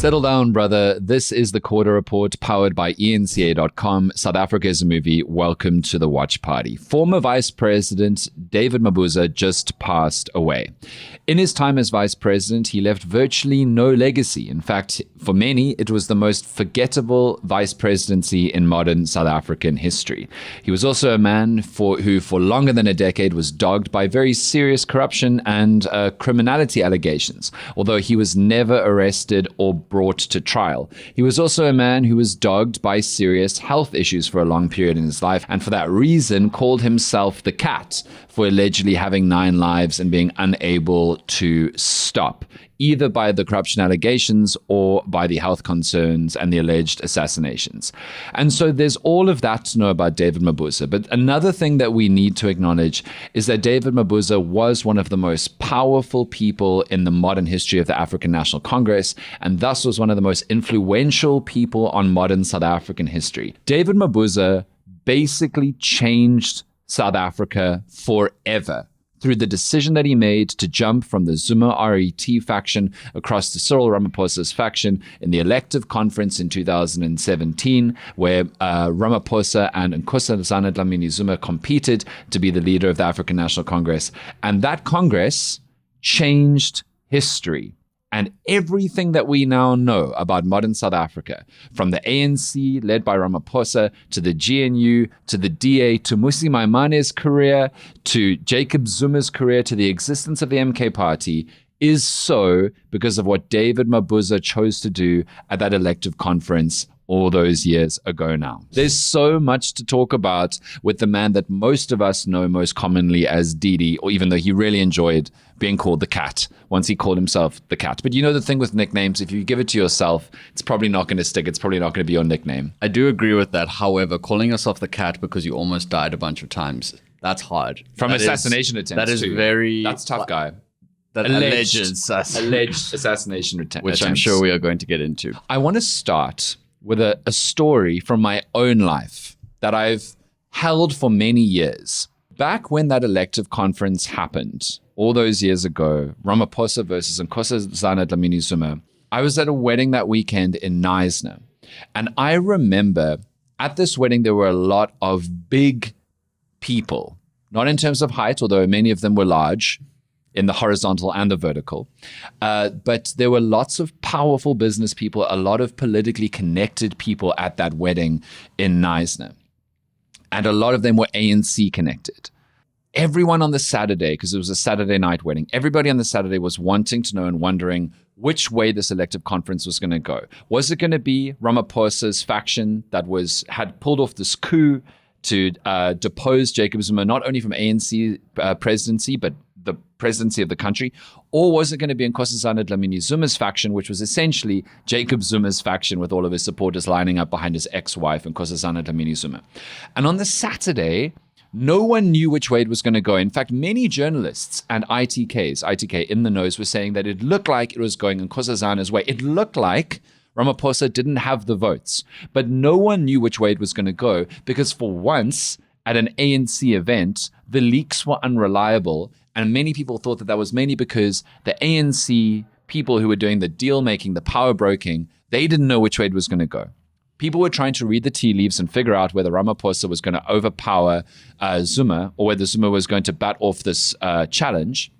Settle down, brother. This is the Quarter Report powered by ENCA.com. South Africa is a movie. Welcome to the watch party. Former Vice President David Mabuza just passed away. In his time as Vice President, he left virtually no legacy. In fact, for many, it was the most forgettable vice presidency in modern South African history. He was also a man who for longer than a decade was dogged by very serious corruption and criminality allegations, although he was never arrested or brought to trial. He was also a man who was dogged by serious health issues for a long period in his life, and for that reason called himself the Cat, for allegedly having 9 lives and being unable to stop, either by the corruption allegations or by the health concerns and the alleged assassinations. And so there's all of that to know about David Mabuza. But another thing that we need to acknowledge is that David Mabuza was one of the most powerful people in the modern history of the African National Congress, and thus was one of the most influential people on modern South African history. David Mabuza basically changed South Africa forever through the decision that he made to jump from the Zuma RET faction across to Cyril Ramaphosa's faction in the Elective conference in 2017, where Ramaphosa and Nkosazana Dlamini-Zuma competed to be the leader of the African National Congress. And that Congress changed history. And everything that we now know about modern South Africa, from the ANC led by Ramaphosa, to the GNU, to the DA, to Mmusi Maimane's career, to Jacob Zuma's career, to the existence of the MK party, is so because of what David Mabuza chose to do at that elective conference all those years ago now. There's so much to talk about with the man that most of us know most commonly as Didi, or even though he really enjoyed being called the Cat once he called himself the Cat. But you know the thing with nicknames, if you give it to yourself, it's probably not going to stick. It's probably not going to be your nickname. I do agree with that. However, calling yourself the Cat because you almost died a bunch of times, that's hard. From assassination attempts. That is too. very... That's tough, guy. Alleged assassination attempts. Which I'm sure we are going to get into. I want to start with a story from my own life that I've held for many years. Back when that elective conference happened, all those years ago, Ramaphosa versus Nkosazana Dlamini-Zuma, I was at a wedding that weekend in Knysna. And I remember at this wedding, there were a lot of big people, not in terms of height, although many of them were large, in the horizontal and the vertical. But there were lots of powerful business people, a lot of politically connected people at that wedding in Knysna. And a lot of them were ANC connected. Everyone on the Saturday, because it was a Saturday night wedding, everybody on the Saturday was wanting to know and wondering which way this elective conference was going to go. Was it going to be Ramaphosa's faction that had pulled off this coup to depose Jacob Zuma, not only from ANC presidency, but the presidency of the country? Or was it going to be Nkosazana Dlamini-Zuma's faction, which was essentially Jacob Zuma's faction with all of his supporters lining up behind his ex-wife, Nkosazana Dlamini-Zuma? And on the Saturday, no one knew which way it was going to go. In fact, many journalists and ITK in the knows were saying that it looked like it was going Nkosazana's way. It looked like Ramaphosa didn't have the votes, but no one knew which way it was going to go because for once at an ANC event, the leaks were unreliable. And many people thought that was mainly because the ANC people who were doing the deal making, the power broking, they didn't know which way it was going to go. People were trying to read the tea leaves and figure out whether Ramaphosa was going to overpower Zuma or whether Zuma was going to bat off this challenge.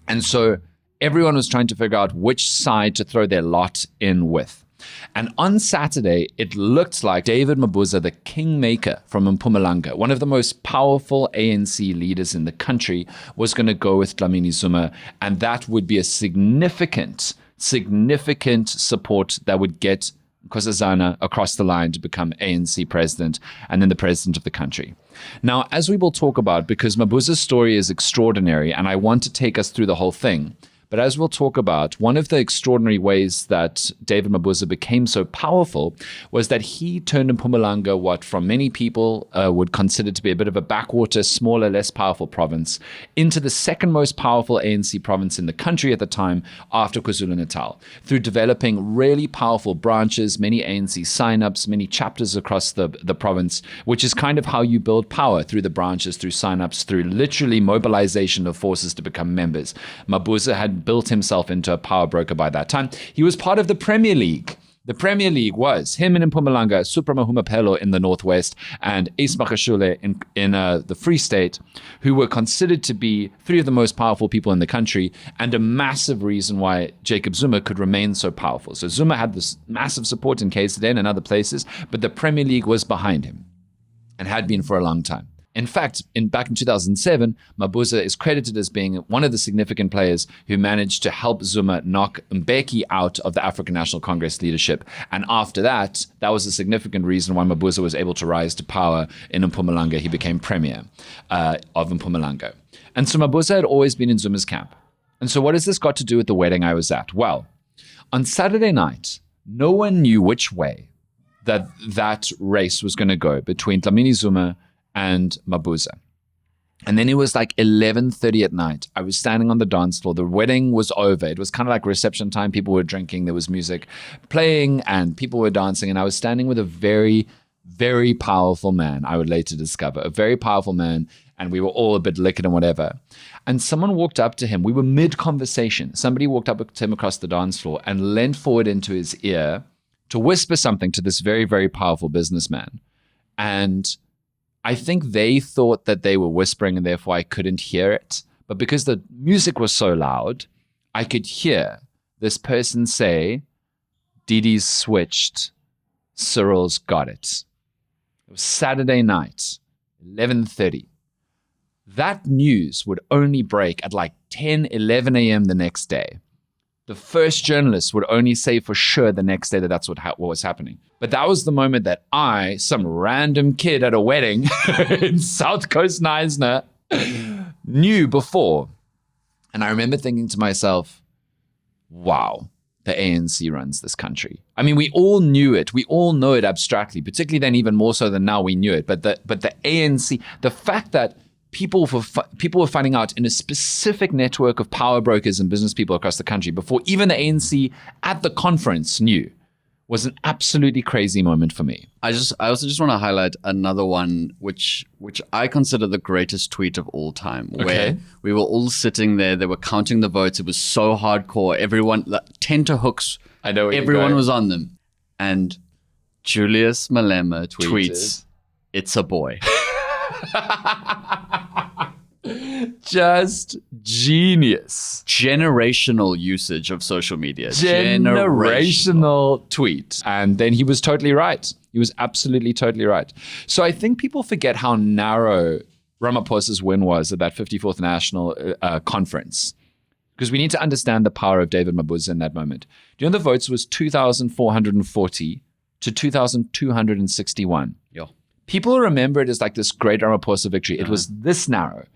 And so everyone was trying to figure out which side to throw their lot in with. And on Saturday, it looked like David Mabuza, the kingmaker from Mpumalanga, one of the most powerful ANC leaders in the country, was going to go with Dlamini-Zuma. And that would be a significant support that would get Nkosazana across the line to become ANC president and then the president of the country. Now, as we will talk about, because Mabuza's story is extraordinary and I want to take us through the whole thing, but as we'll talk about, one of the extraordinary ways that David Mabuza became so powerful was that he turned Mpumalanga, what from many people would consider to be a bit of a backwater, smaller, less powerful province, into the second most powerful ANC province in the country at the time after KwaZulu-Natal, through developing really powerful branches, many ANC sign-ups, many chapters across the province, which is kind of how you build power, through the branches, through sign-ups, through literally mobilization of forces to become members. Mabuza had had built himself into a power broker by that time. He was part of the Premier League. The Premier League was him in Mpumalanga, Supramahumapelo in the Northwest, and Ace Makashule in the Free State, who were considered to be three of the most powerful people in the country and a massive reason why Jacob Zuma could remain so powerful. So Zuma had this massive support in KZN and other places, but the Premier League was behind him and had been for a long time. In fact, back in 2007, Mabuza is credited as being one of the significant players who managed to help Zuma knock Mbeki out of the African National Congress leadership. And after that, that was a significant reason why Mabuza was able to rise to power in Mpumalanga. He became premier of Mpumalanga. And so Mabuza had always been in Zuma's camp. And so what has this got to do with the wedding I was at? Well, on Saturday night, no one knew which way that race was going to go between Dlamini Zuma and Mabuza. And then it was like 11:30 at night. I was standing on the dance floor. The wedding was over. It was kind of like reception time. People were drinking. There was music playing and people were dancing. And I was standing with a very, very powerful man, I would later discover. A very powerful man. And we were all a bit liquored and whatever. And someone walked up to him. We were mid-conversation. Somebody walked up to him across the dance floor and leaned forward into his ear to whisper something to this very, very powerful businessman. And I think they thought that they were whispering and therefore I couldn't hear it. But because the music was so loud, I could hear this person say, Didi's switched, Cyril's got it. It was Saturday night, 11:30. That news would only break at like 10, 11 a.m. the next day. The first journalist would only say for sure the next day that that's what was happening. But that was the moment that I, some random kid at a wedding in South Coast Knysna, knew before. And I remember thinking to myself, wow, the ANC runs this country. I mean, we all knew it. We all know it abstractly, particularly then even more so than now we knew it. But the ANC, the fact that people were finding out in a specific network of power brokers and business people across the country before even the ANC at the conference knew was an absolutely crazy moment for me. I also just want to highlight another one, which I consider the greatest tweet of all time, where we were all sitting there. They were counting the votes. It was so hardcore. Everyone, tenterhooks. I know. Everyone was on them. And Julius Malema tweets, "It's a boy." Just genius. Generational usage of social media. Generational tweet. And then he was totally right. He was absolutely totally right. So I think people forget how narrow Ramaphosa's win was at that 54th National Conference. Because we need to understand the power of David Mabuza in that moment. Do you know the votes was 2,440 to 2,261? Yeah. People remember it as like this great Ramaphosa victory. It was this narrow.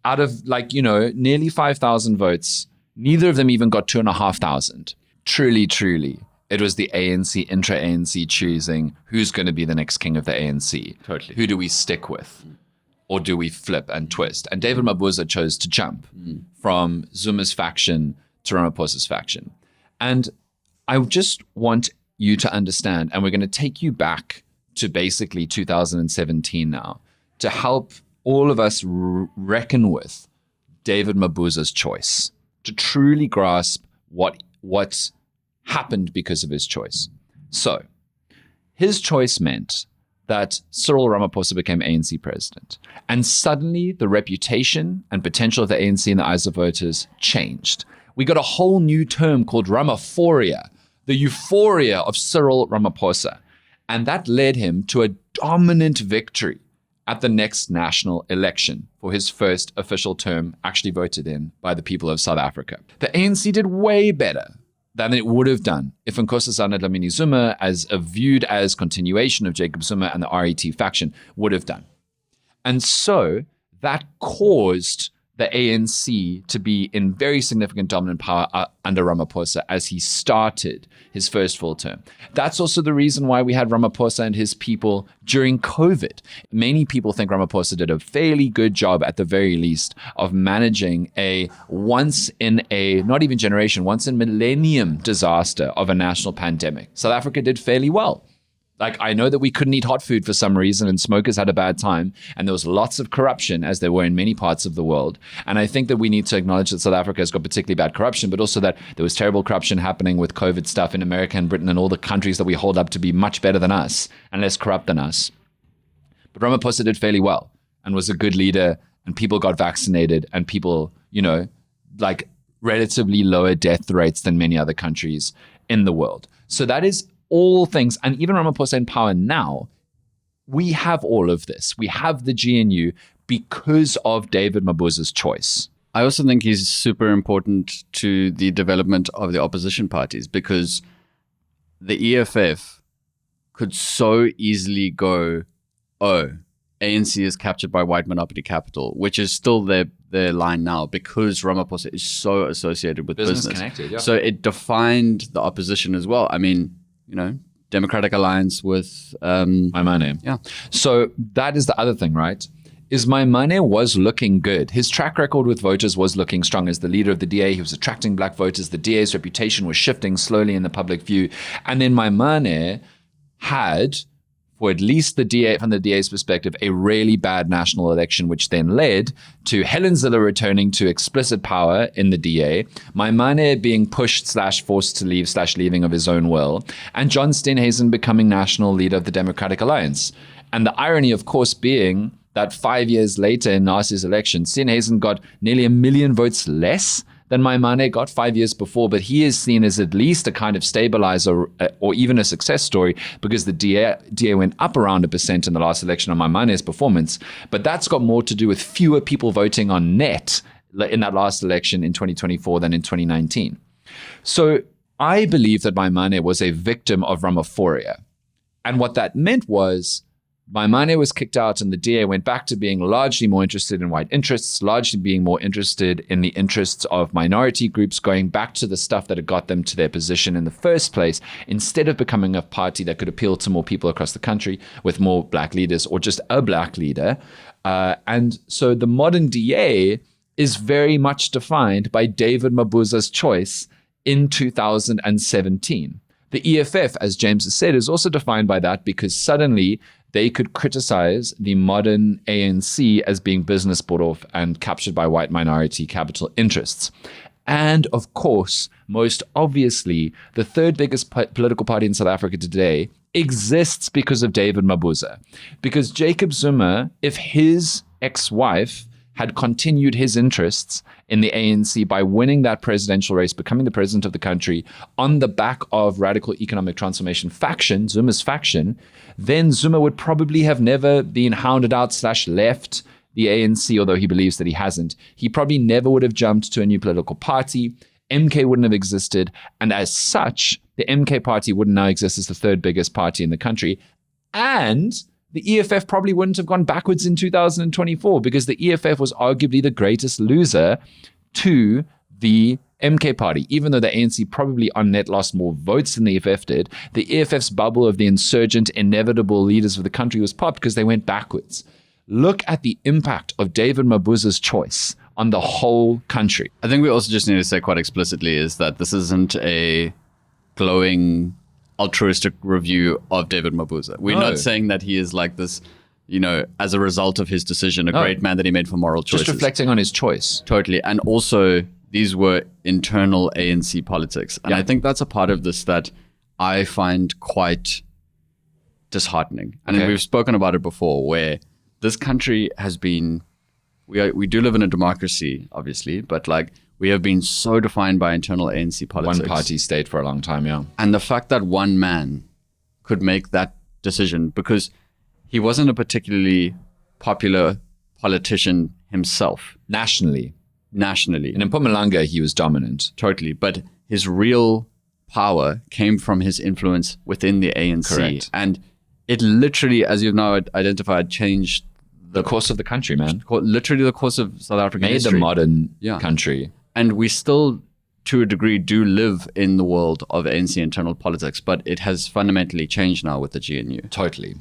Out of nearly 5,000 votes, neither of them even got 2,500. Truly, truly, it was the ANC, intra-ANC choosing who's going to be the next king of the ANC. Totally. Who do we stick with? Or do we flip and twist? And David Mabuza chose to jump from Zuma's faction to Ramaphosa's faction. And I just want you to understand, and we're going to take you back to basically 2017 now, to help all of us reckon with David Mabuza's choice, to truly grasp what happened because of his choice. So, his choice meant that Cyril Ramaphosa became ANC president. And suddenly, the reputation and potential of the ANC in the eyes of voters changed. We got a whole new term called Ramaphoria, the euphoria of Cyril Ramaphosa. And that led him to a dominant victory at the next national election for his first official term, actually voted in by the people of South Africa. The ANC did way better than it would have done if Nkosazana Dlamini Zuma, as viewed as continuation of Jacob Zuma and the RET faction, would have done. And so that caused the ANC to be in very significant dominant power under Ramaphosa as he started his first full term. That's also the reason why we had Ramaphosa and his people during COVID. Many people think Ramaphosa did a fairly good job, at the very least, of managing a once in a, not even generation, once in millennium disaster of a national pandemic. South Africa did fairly well. Like, I know that we couldn't eat hot food for some reason and smokers had a bad time. And there was lots of corruption, as there were in many parts of the world. And I think that we need to acknowledge that South Africa has got particularly bad corruption, but also that there was terrible corruption happening with COVID stuff in America and Britain and all the countries that we hold up to be much better than us and less corrupt than us. But Ramaphosa did fairly well and was a good leader, and people got vaccinated, and people, like relatively lower death rates than many other countries in the world. So that is all things. And even Ramaphosa in power now, we have all of this. We have the GNU because of David Mabuza's choice. I also think he's super important to the development of the opposition parties, because the EFF could so easily go, oh, ANC is captured by white monopoly capital, which is still their line now, because Ramaphosa is so associated with business. Connected, yeah. So it defined the opposition as well. I mean, Democratic Alliance with Maimane. Yeah. So that is the other thing, right? Is Maimane was looking good. His track record with voters was looking strong. As the leader of the DA, he was attracting black voters. The DA's reputation was shifting slowly in the public view. And then Maimane had, for at least the DA, from the DA's perspective, a really bad national election, which then led to Helen Zille returning to explicit power in the DA, Maimane being pushed/forced to leave/leaving of his own will, and John Steenhuisen becoming national leader of the Democratic Alliance. And the irony, of course, being that 5 years later in last year's election, Steenhuisen got nearly 1 million votes less than Maimane got 5 years before, but he is seen as at least a kind of stabilizer or even a success story, because the DA went up around 1% in the last election on Maimane's performance. But that's got more to do with fewer people voting on net in that last election in 2024 than in 2019. So I believe that Maimane was a victim of Ramaphoria. And what that meant was Maimane was kicked out and the DA went back to being largely more interested in white interests, largely being more interested in the interests of minority groups, going back to the stuff that had got them to their position in the first place, instead of becoming a party that could appeal to more people across the country with more black leaders or just a black leader. And so the modern DA is very much defined by David Mabuza's choice in 2017. The EFF, as James has said, is also defined by that, because suddenly they could criticize the modern ANC as being business bought off and captured by white minority capital interests. And of course, most obviously, the third biggest political party in South Africa today exists because of David Mabuza. Because Jacob Zuma, if his ex-wife had continued his interests in the ANC by winning that presidential race, becoming the president of the country on the back of radical economic transformation faction, Zuma's faction, then Zuma would probably have never been hounded out/left the ANC, although he believes that he hasn't. He probably never would have jumped to a new political party. MK wouldn't have existed. And as such, the MK party wouldn't now exist as the third biggest party in the country. And the EFF probably wouldn't have gone backwards in 2024, because the EFF was arguably the greatest loser to the MK party. Even though the ANC probably on net lost more votes than the EFF did, the EFF's bubble of the insurgent, inevitable leaders of the country was popped because they went backwards. Look at the impact of David Mabuza's choice on the whole country. I think we also just need to say quite explicitly is that this isn't a glowing altruistic review of David Mabuza. We're not saying that he is like this, as a result of his decision, a great man that he made for moral choices. Just reflecting on his choice. Totally. And also, these were internal ANC politics. And I think that's a part of this that I find quite disheartening. And we've spoken about it before, where this country has been, we do live in a democracy, obviously, but we have been so defined by internal ANC politics. One party state for a long time, yeah. And the fact that one man could make that decision, because he wasn't a particularly popular politician himself. Nationally. In Mpumalanga, he was dominant. Totally. But his real power came from his influence within the ANC. Correct. And it literally, as you've now identified, changed the course of the country, man. Literally the course of South African history. Made the modern country. And we still, to a degree, do live in the world of ANC internal politics, but it has fundamentally changed now with the GNU. Totally.